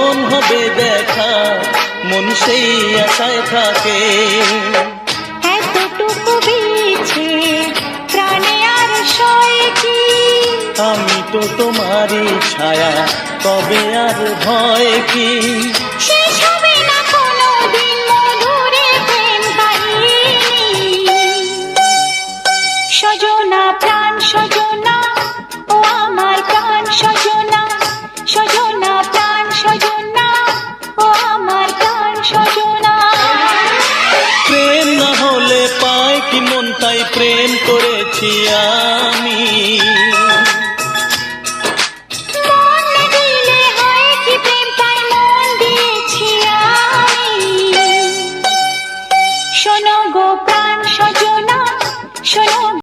কখন হবে দেখা, মন সেই আশায় থাকে। এতটুকু বেঁচে প্রাণে আর সয় কি, আমি তো তোমারই ছায়া, তবে আর ভয় কি? শেষ হবে না কোনোদিন মধুরে প্রেম কাহিনী। সজনা প্রাণ সজনা, ও আমার প্রাণ সজনা, সজনা প্রাণ সজনা, ও আমার প্রাণ সজনা। প্রেম না হলে পায় কি মন, তাই প্রেম করেছি আমি।